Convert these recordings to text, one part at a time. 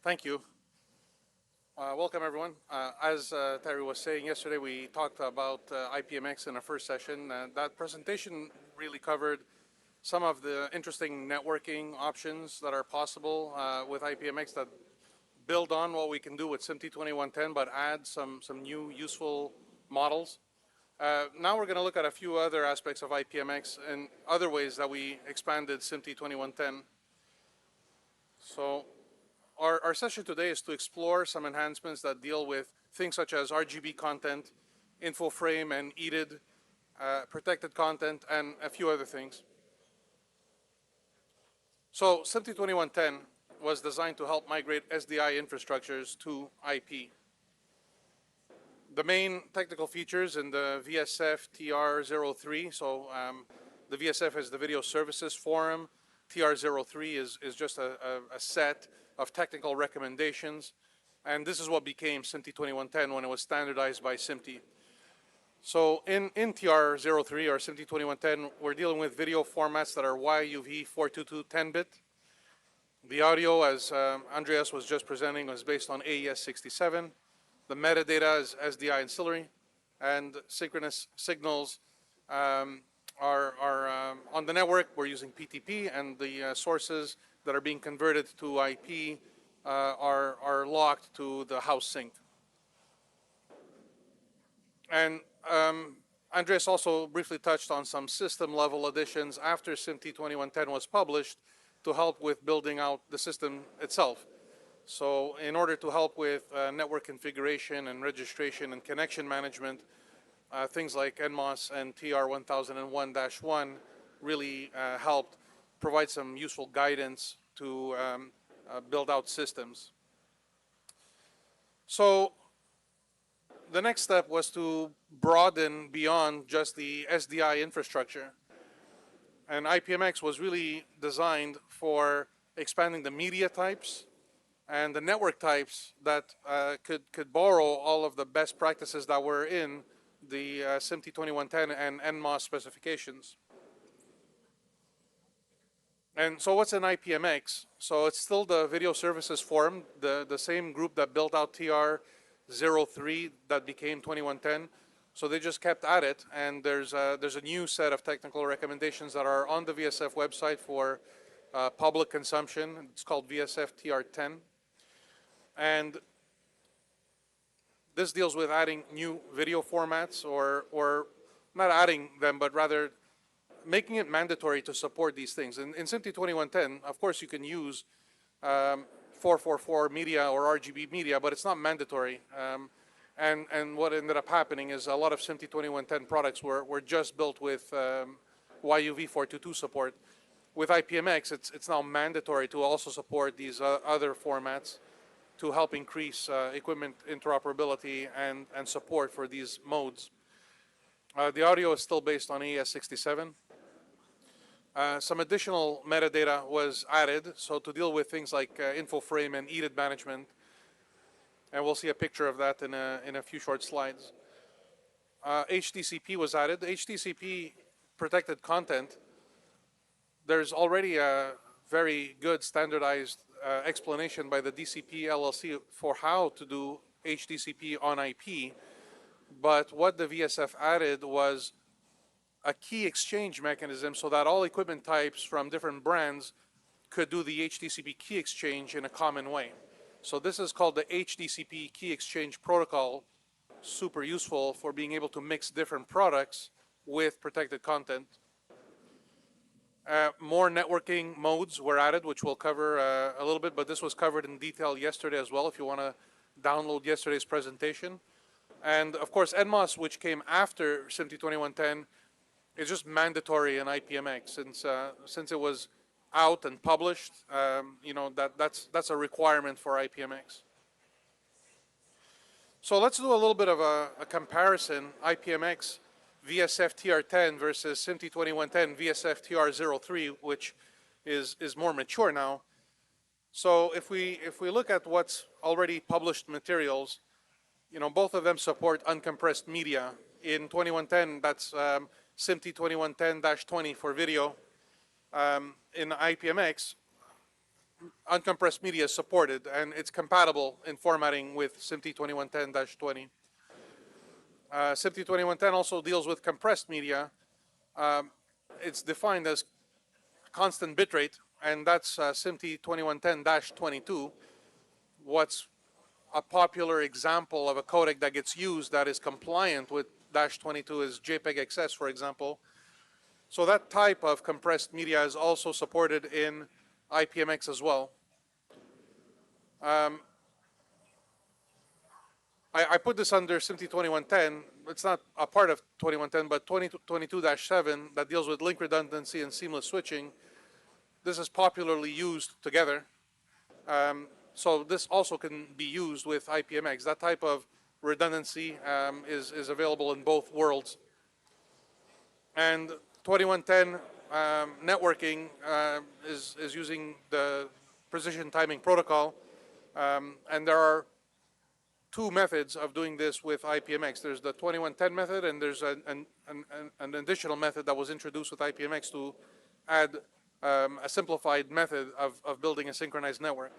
Thank you. Welcome, everyone. As Terry was saying yesterday, we talked about Ipmx in our first session. That presentation really covered some of the interesting networking options that are possible with Ipmx that build on what we can do with SMPTE but add some new useful models. Now we're going to look at a few other aspects of Ipmx and other ways that we expanded SMPTE So our session today is to explore some enhancements that deal with things such as RGB content, Infoframe and EDID, protected content, and a few other things. So SMPTE was designed to help migrate SDI infrastructures to IP. The main technical features in the VSF TR03, so the VSF is the Video Services Forum. TR03 is just a set of technical recommendations, and this is what became SMPTE when it was standardized by SMPTE. So in TR03 or SMPTE we're dealing with video formats that are YUV 422 10-bit. The audio, as Andreas was just presenting, was based on AES23. The metadata is SDI ancillary, and synchronous signals are on the network. We're using PTP, and the sources that are being converted to IP are locked to the house sync. And Andreas also briefly touched on some system-level additions after SMPTE was published to help with building out the system itself. So in order to help with network configuration and registration and connection management, things like NMOS and TR1001-1 really helped provide some useful guidance to build out systems. So the next step was to broaden beyond just the SDI infrastructure. And Ipmx was really designed for expanding the media types and the network types that could borrow all of the best practices that were in the SMPTE and NMOS specifications. And so what's in Ipmx? So it's still the Video Services Forum, the same group that built out TR03 that became 2110. So they just kept at it, and there's a new set of technical recommendations that are on the VSF website for public consumption. It's called VSF TR10. And this deals with adding new video formats, or not adding them, but rather making it mandatory to support these things. In SMPTE of course, you can use 444 media or RGB media, but it's not mandatory. And what ended up happening is a lot of SMPTE products were just built with YUV 422 support. With Ipmx, it's now mandatory to also support these other formats to help increase equipment interoperability and support for these modes. The audio is still based on AES23. Some additional metadata was added, so to deal with things like Infoframe and EDID management, and we'll see a picture of that in a few short slides. HTCP was added. HTCP protected content. There's already a very good standardized explanation by the DCP LLC for how to do HTCP on IP, but what the VSF added was a key exchange mechanism so that all equipment types from different brands could do the HTCP key exchange in a common way. So this is called the HTCP key exchange protocol, super useful for being able to mix different products with protected content. More networking modes were added, which we'll cover a little bit, but this was covered in detail yesterday as well if you want to download yesterday's presentation. And of course, NMOS, which came after SMPTE is just mandatory in Ipmx since it was out and published. You know, that's a requirement for Ipmx. So let's do a little bit of a comparison. Ipmx VSF TR10 versus SMPTE VSF TR03, which is more mature now. So if we look at what's already published materials, you know, both of them support uncompressed media. In 2110, that's SMPTE 2110-20 for video. In Ipmx, uncompressed media is supported, and it's compatible in formatting with SMPTE 2110-20. SMPTE 2110 also deals with compressed media. It's defined as constant bitrate, and that's SMPTE 2110-22. What's a popular example of a codec that gets used that is compliant with -22 is JPEG XS, for example. So that type of compressed media is also supported in IPMX as well. I put this under SMPTE 2110. It's not a part of 2110, but 2022-7 that deals with link redundancy and seamless switching. This is popularly used together. So this also can be used with IPMX. That type of redundancy is available in both worlds. And 2110 networking is using the precision timing protocol. And there are two methods of doing this with IPMX. There's the 2110 method, and there's an additional method that was introduced with IPMX to add a simplified method of building a synchronized network.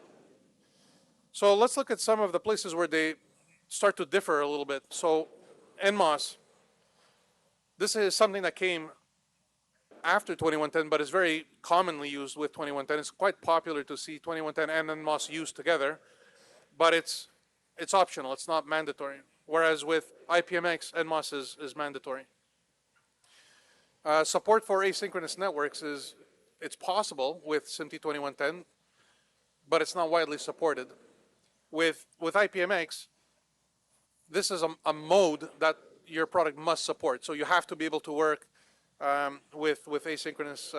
So let's look at some of the places where they start to differ a little bit. So NMOS, this is something that came after 2110, but is very commonly used with 2110. It's quite popular to see 2110 and NMOS used together, but it's optional, it's not mandatory. Whereas with IPMX, NMOS is mandatory. Support for asynchronous networks it's possible with SMPTE 2110, but it's not widely supported. With IPMX, this is a mode that your product must support. So you have to be able to work with asynchronous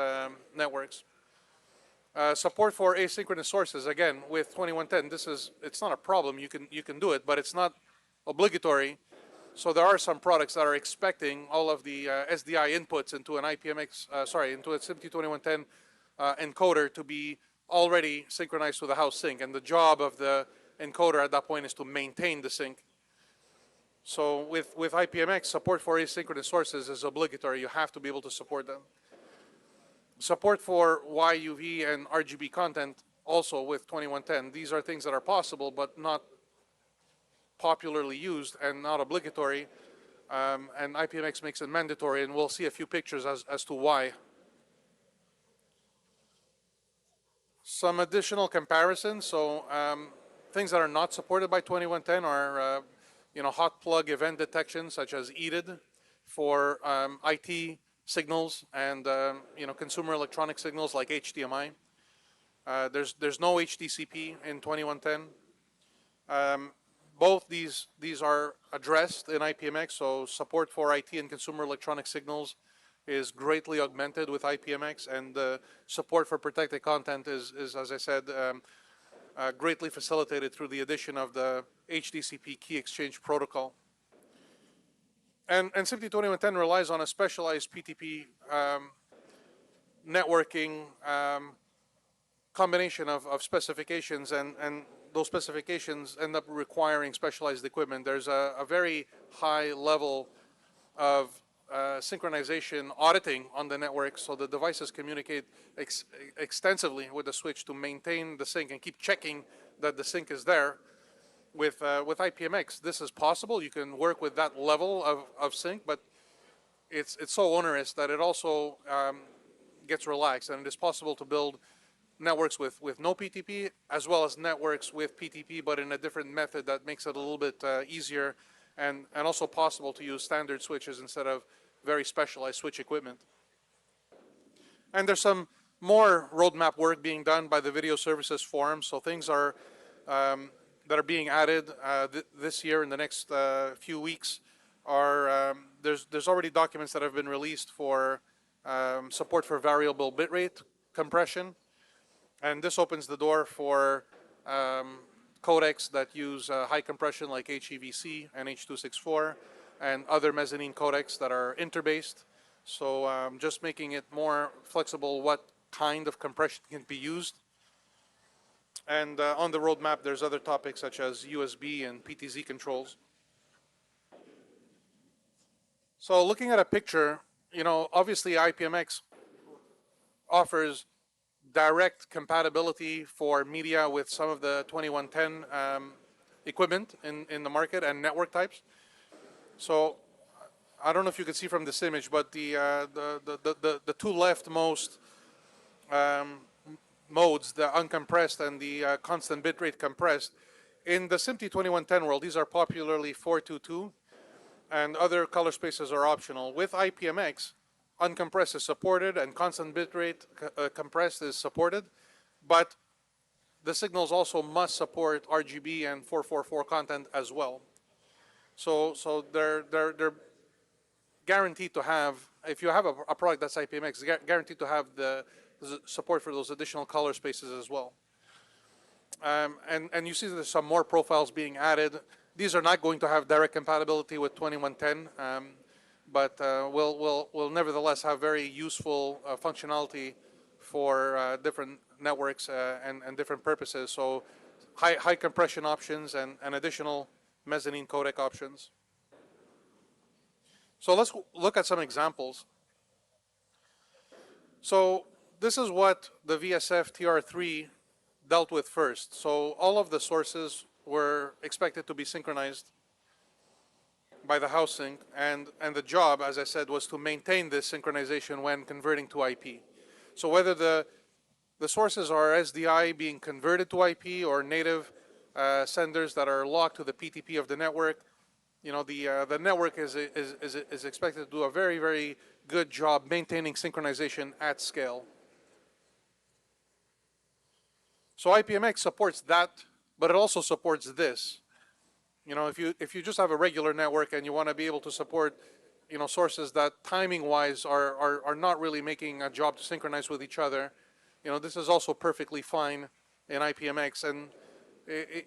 networks. Support for asynchronous sources, again, with 2110, it's not a problem. You can do it, but it's not obligatory. So there are some products that are expecting all of the SDI inputs into an IPMX, into a SMPTE 2110 encoder to be already synchronized to the house sync. And the job of the encoder at that point is to maintain the sync. So with IPMX, support for asynchronous sources is obligatory. You have to be able to support them. Support for YUV and RGB content also with 2110. These are things that are possible but not popularly used and not obligatory. And IPMX makes it mandatory, and we'll see a few pictures as to why. Some additional comparisons. So things that are not supported by 2110 are hot plug event detection such as EDID for IT signals and consumer electronic signals like HDMI. There's no HDCP in 2110. Both these are addressed in IPMX, so support for IT and consumer electronic signals is greatly augmented with IPMX, and the support for protected content is as I said, greatly facilitated through the addition of the HDCP key exchange protocol. And SMPTE 2110 relies on a specialized PTP networking combination of specifications, and those specifications end up requiring specialized equipment. There's a very high level of synchronization auditing on the network, so the devices communicate extensively with the switch to maintain the sync and keep checking that the sync is there. With IPMX, this is possible. You can work with that level of sync, but it's so onerous that it also gets relaxed, and it is possible to build networks with no PTP as well as networks with PTP, but in a different method that makes it a little bit easier, and also possible to use standard switches instead of very specialized switch equipment. And there's some more roadmap work being done by the Video Services Forum, so things are that are being added this year in the next few weeks are there's already documents that have been released for support for variable bitrate compression, and this opens the door for codecs that use high compression like HEVC and H.264 and other mezzanine codecs that are interbased. So just making it more flexible what kind of compression can be used. And on the roadmap, there's other topics such as USB and PTZ controls. So looking at a picture, obviously IPMX offers direct compatibility for media with some of the 2110 equipment in the market and network types. So I don't know if you can see from this image, but the two leftmost modes, the uncompressed and the constant bitrate compressed, in the SMPTE 2110 world, these are popularly 422, and other color spaces are optional. With Ipmx, uncompressed is supported and constant bitrate compressed is supported, but the signals also must support RGB and 444 content as well. So they're guaranteed to have, if you have a product that's Ipmx, guaranteed to have the support for those additional color spaces as well. And you see there's some more profiles being added. These are not going to have direct compatibility with 2110, but will nevertheless have very useful functionality for different networks and different purposes. So high compression options and additional mezzanine codec options. So let's look at some examples. So this is what the VSF TR3 dealt with first. So all of the sources were expected to be synchronized by the house sync, and the job, as I said, was to maintain this synchronization when converting to IP. So whether the sources are SDI being converted to IP or native senders that are locked to the PTP of the network, you know, the network is expected to do a very, very good job maintaining synchronization at scale. So Ipmx supports that, but it also supports this. You know, if you just have a regular network and you want to be able to support, you know, sources that timing-wise are not really making a job to synchronize with each other, you know, this is also perfectly fine in Ipmx. And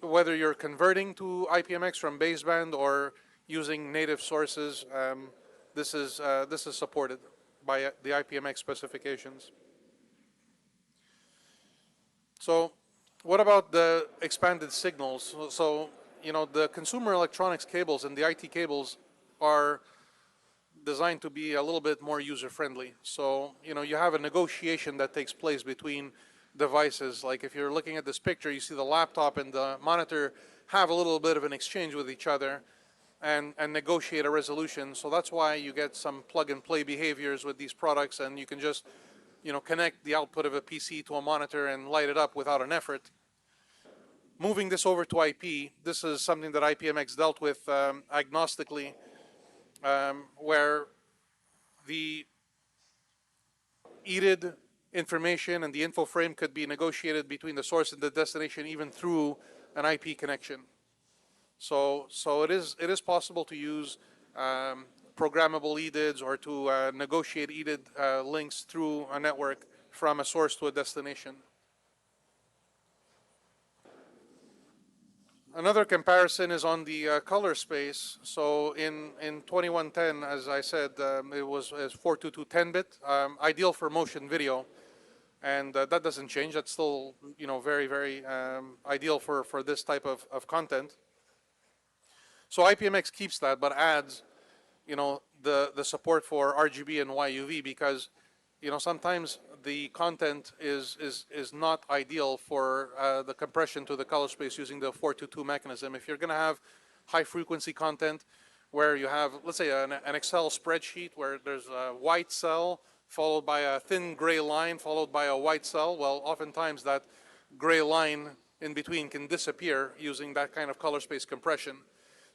whether you're converting to Ipmx from baseband or using native sources, this is supported by the Ipmx specifications. So what about the expanded signals? So, you know, the consumer electronics cables and the IT cables are designed to be a little bit more user-friendly. So, you know, you have a negotiation that takes place between devices. Like if you're looking at this picture, you see the laptop and the monitor have a little bit of an exchange with each other and negotiate a resolution. So that's why you get some plug-and-play behaviors with these products, and you can just, you know, connect the output of a PC to a monitor and light it up without an effort. Moving this over to IP, this is something that Ipmx dealt with agnostically, where the EDID information and the infoframe could be negotiated between the source and the destination even through an IP connection. So it is possible to use programmable EDIDs or to negotiate EDID links through a network from a source to a destination. Another comparison is on the color space. So in 2110, as I said, it was 422 10-bit, ideal for motion video, and that doesn't change. That's still, you know, very, very ideal for this type of content. So Ipmx keeps that, but adds, you know, the support for RGB and YUV, because, you know, sometimes the content is not ideal for the compression to the color space using the 422 mechanism. If you're going to have high frequency content where you have, let's say, an Excel spreadsheet where there's a white cell followed by a thin gray line followed by a white cell, well, oftentimes that gray line in between can disappear using that kind of color space compression.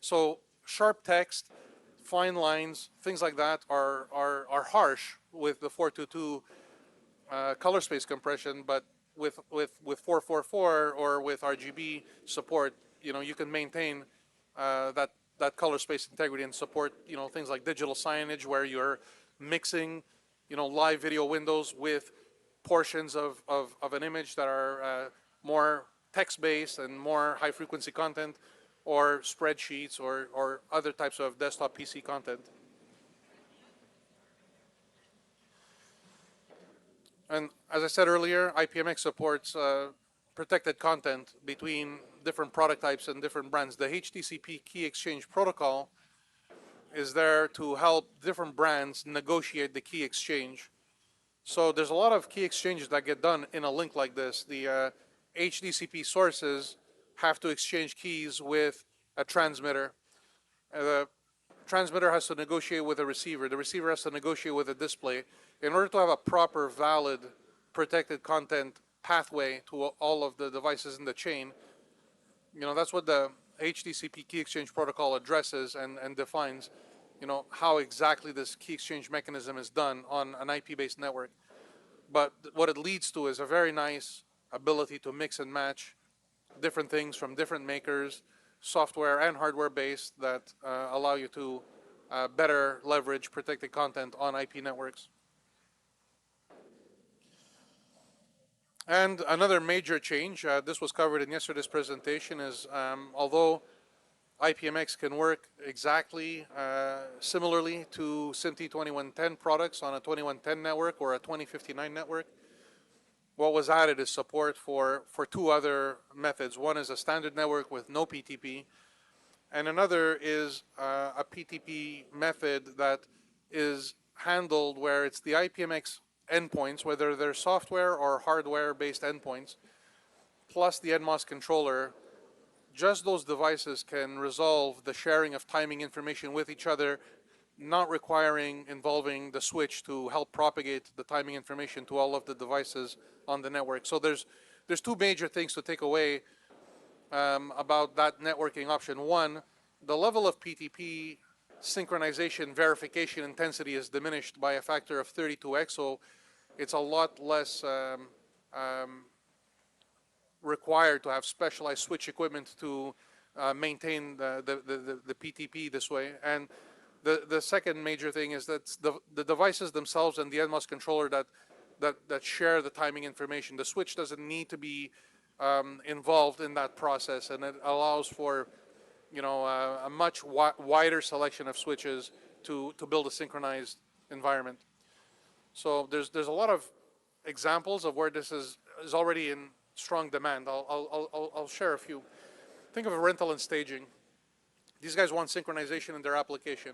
So sharp text, fine lines, things like that are harsh with the 422 color space compression, but with 444 or with RGB support, you know, you can maintain that color space integrity and support, you know, things like digital signage where you're mixing, you know, live video windows with portions of an image that are more text-based and more high-frequency content, or spreadsheets or other types of desktop PC content. And as I said earlier, Ipmx supports protected content between different product types and different brands. The HTTP key exchange protocol is there to help different brands negotiate the key exchange. So there's a lot of key exchanges that get done in a link like this. The HDCP sources have to exchange keys with a transmitter. The transmitter has to negotiate with a receiver. The receiver has to negotiate with a display. In order to have a proper, valid, protected content pathway to all of the devices in the chain, that's what the HDCP key exchange protocol addresses and defines, how exactly this key exchange mechanism is done on an IP-based network. But what it leads to is a very nice ability to mix and match different things from different makers, software and hardware based, that allow you to better leverage protected content on IP networks. And another major change, this was covered in yesterday's presentation, is although Ipmx can work exactly similarly to SMPTE 2110 products on a 2110 network or a 2059 network, what was added is support for two other methods. One is a standard network with no PTP, and another is a PTP method that is handled where it's the Ipmx endpoints, whether they're software or hardware-based endpoints, plus the NMOS controller. Just those devices can resolve the sharing of timing information with each other, not involving the switch to help propagate the timing information to all of the devices on the network. So there's two major things to take away about that networking option. One, the level of PTP synchronization verification intensity is diminished by a factor of 32x, so it's a lot less required to have specialized switch equipment to maintain the PTP this way. And the second major thing is that the devices themselves and the NMOS controller that share the timing information, the switch doesn't need to be involved in that process, and it allows for a much wider selection of switches to build a synchronized environment. So there's a lot of examples of where this is already in strong demand. I'll share a few. Think of a rental and staging. These guys want synchronization in their application.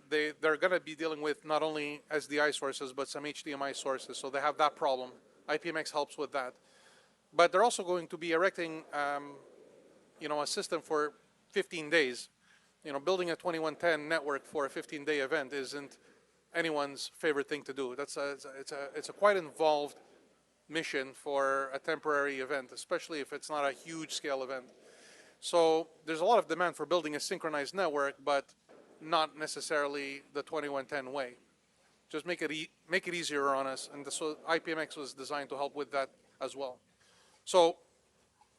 They're going to be dealing with not only SDI sources but some HDMI sources, so they have that problem. Ipmx helps with that. But they're also going to be erecting a system for 15 days. Building a 2110 network for a 15-day event isn't anyone's favorite thing to do. It's a quite involved mission for a temporary event, especially if it's not a huge scale event. So there's a lot of demand for building a synchronized network, but not necessarily the 2110 way. Just make it easier on us, and so Ipmx was designed to help with that as well. So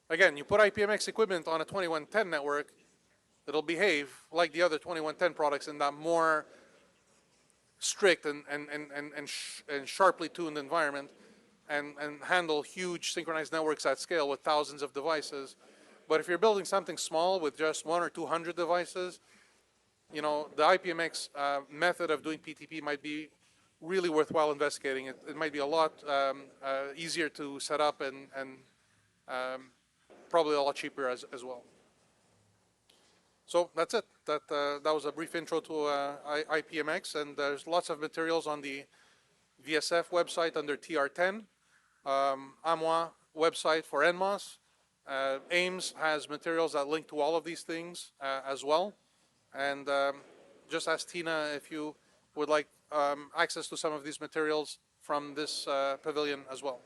again, you put Ipmx equipment on a 2110 network, it'll behave like the other 2110 products in that more strict and sharply tuned environment, and handle huge synchronized networks at scale with thousands of devices. But if you're building something small with just 100 or 200 devices, the Ipmx method of doing PTP might be really worthwhile investigating. It might be a lot easier to set up and probably a lot cheaper as well. So that's it. That was a brief intro to Ipmx, and there's lots of materials on the VSF website under TR10, AMWA website for NMOS. AIMS has materials that link to all of these things as well. And just ask Tina if you would like access to some of these materials from this pavilion as well.